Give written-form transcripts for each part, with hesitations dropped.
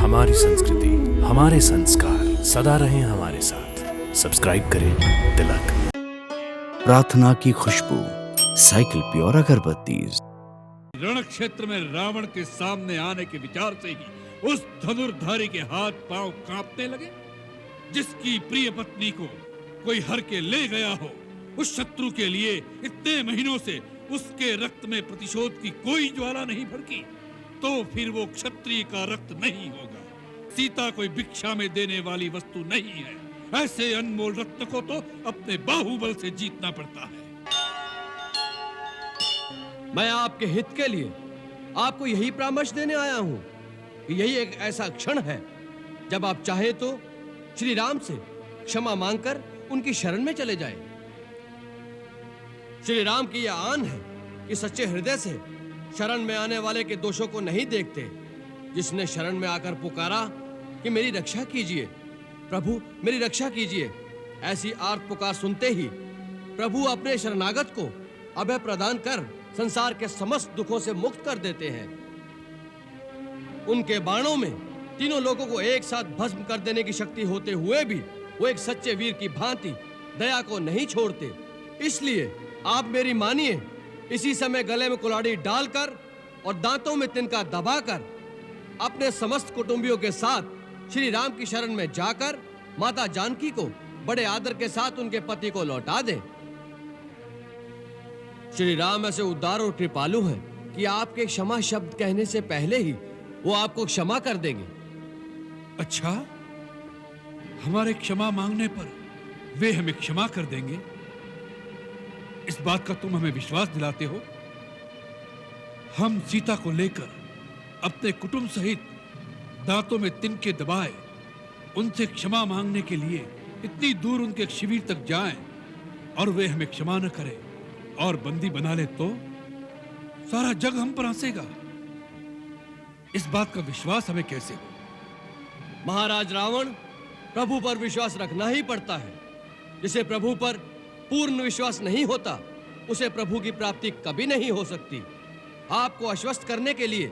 हमारी संस्कृति, हमारे संस्कार सदा रहें हमारे साथ। सब्सक्राइब करें तिलक। प्रार्थना की खुशबू, साइकिल प्योर अगरबत्ती। रण क्षेत्र में रावण के सामने आने के विचार से ही उस धनुर्धारी के हाथ पांव कांपने लगे। जिसकी प्रिय पत्नी को कोई हर के ले गया हो, उस शत्रु के लिए इतने महीनों से उसके रक्त में प्रतिशोध की कोई ज्वाला नहीं भड़की, तो फिर वो क्षत्रिय का रक्त नहीं होगा। सीता कोई भिक्षा में देने वाली वस्तु नहीं है। ऐसे अनमोल रत्न को तो अपने बाहुबल से जीतना पड़ता है। मैं आपके हित के लिए आपको यही परामर्श देने आया हूं कि यही एक ऐसा क्षण है जब आप चाहे तो श्री राम से क्षमा मांगकर उनकी शरण में चले जाएं। श्री राम की यह आन है कि सच्चे हृदय से शरण में आने वाले के दोषों को नहीं देखते। जिसने शरण में आकर पुकारा कि मेरी रक्षा कीजिए प्रभु, मेरी रक्षा कीजिए, ऐसी आर्त पुकार सुनते ही प्रभु अपने शरणागत को अभय प्रदान कर संसार के समस्त दुखों से मुक्त कर देते हैं। उनके बाणों में तीनों लोगों को एक साथ भस्म कर देने की शक्ति होते हुए भी वो एक सच्चे वीर की भांति दया को नहीं छोड़ते। इसलिए आप मेरी मानिए, इसी समय गले में कुल्हाड़ी डालकर और दांतों में तिनका दबाकर अपने समस्त कुटुंबियों के साथ श्री राम की शरण में जाकर माता जानकी को बड़े आदर के साथ उनके पति को लौटा दें। श्री राम ऐसे उदार और कृपालु हैं कि आपके क्षमा शब्द कहने से पहले ही वो आपको क्षमा कर देंगे। अच्छा, हमारे क्षमा मांगने पर वे हमें क्षमा कर देंगे, इस बात का तुम हमें विश्वास दिलाते हो? हम सीता को लेकर अपने कुटुंब सहित दांतों में तिनके दबाए उनसे क्षमा मांगने के लिए इतनी दूर उनके शिविर तक जाएं और वे हमें क्षमा न करें और बंदी बना ले तो सारा जग हम पर हंसेगा। इस बात का विश्वास हमें कैसे हो? महाराज रावण, प्रभु पर विश्वास रखना ही पड़ता है। जिसे प्रभु पर पूर्ण विश्वास नहीं होता, उसे प्रभु की प्राप्ति कभी नहीं हो सकती। आपको आश्वस्त करने के लिए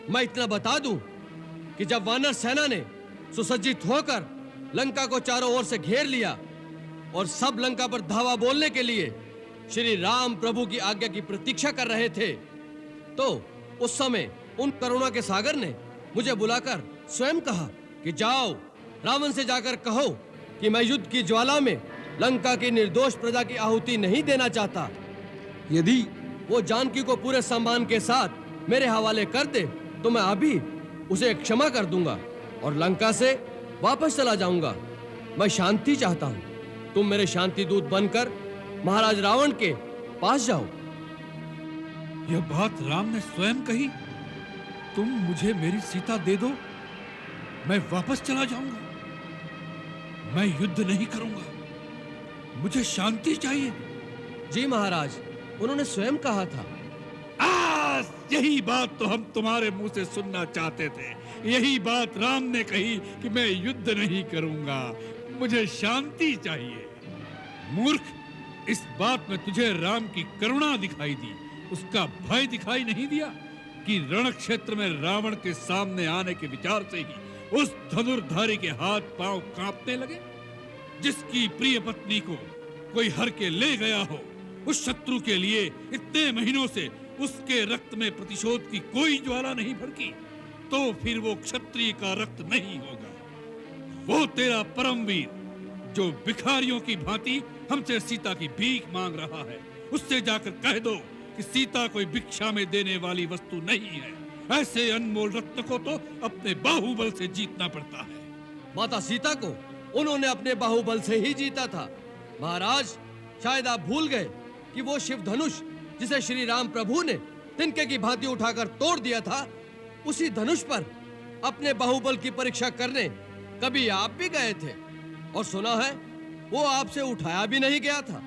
मैं इतना बता दूं कि जब वानर सेना ने सुसज्जित होकर लंका को चारों ओर से घेर लिया और सब लंका पर धावा बोलने के लिए श्री राम प्रभु की आज्ञा की प्रतीक्षा कर रहे थे, तो उस समय उन करुणा के सागर ने मुझे बुलाकर स्वयं कहा कि जाओ, रावण से जाकर कहो कि मैं युद्ध की ज्वाला में लंका की निर्दोष प्रजा की आहुति नहीं देना चाहता। यदि वो जानकी को पूरे सम्मान के साथ मेरे हवाले कर दे तो मैं अभी उसे क्षमा कर दूंगा और लंका से वापस चला जाऊंगा। मैं शांति चाहता हूं। तुम मेरे शांति दूत बनकर महाराज रावण के पास जाओ। यह बात राम ने स्वयं कही? तुम मुझे मेरी सीता दे दो, मैं वापस चला जाऊंगा। मैं युद्ध नहीं करूंगा, मुझे शांति चाहिए। जी महाराज, उन्होंने स्वयं कहा था। यही बात तो हम तुम्हारे मुंह से सुनना चाहते थे। यही बात राम ने कही कि मैं युद्ध नहीं करूंगा, मुझे शांति चाहिए। मूर्ख, इस बात में तुझे राम की करुणा दिखाई दी, उसका भय दिखाई नहीं दिया कि रण क्षेत्र में रावण के सामने आने के विचार से ही उस धनुर्धारी के हाथ पांव कांपने लगे। जिसकी प्रिय पत्नी को कोई हर के ले गया हो, उस शत्रु के लिए इतने महीनों से उसके रक्त में प्रतिशोध की कोई ज्वाला नहीं भड़की, तो फिर वो क्षत्रिय का रक्त नहीं होगा। वो तेरा परमवीर जो भिखारियों की भांति हमसे सीता की भीख मांग रहा है, उससे जाकर कह दो कि सीता कोई भिक्षा में देने वाली वस्तु नहीं है। ऐसे अनमोल रत्न को तो अपने बाहुबल से जीतना पड़ता है। माता सीता को उन्होंने अपने बाहुबल से ही जीता था। महाराज, शायद आप भूल गए कि वो शिव धनुष जिसे श्री राम प्रभु ने तिनके की भांति उठाकर तोड़ दिया था, उसी धनुष पर अपने बाहुबल की परीक्षा करने कभी आप भी गए थे और सुना है वो आपसे उठाया भी नहीं गया था।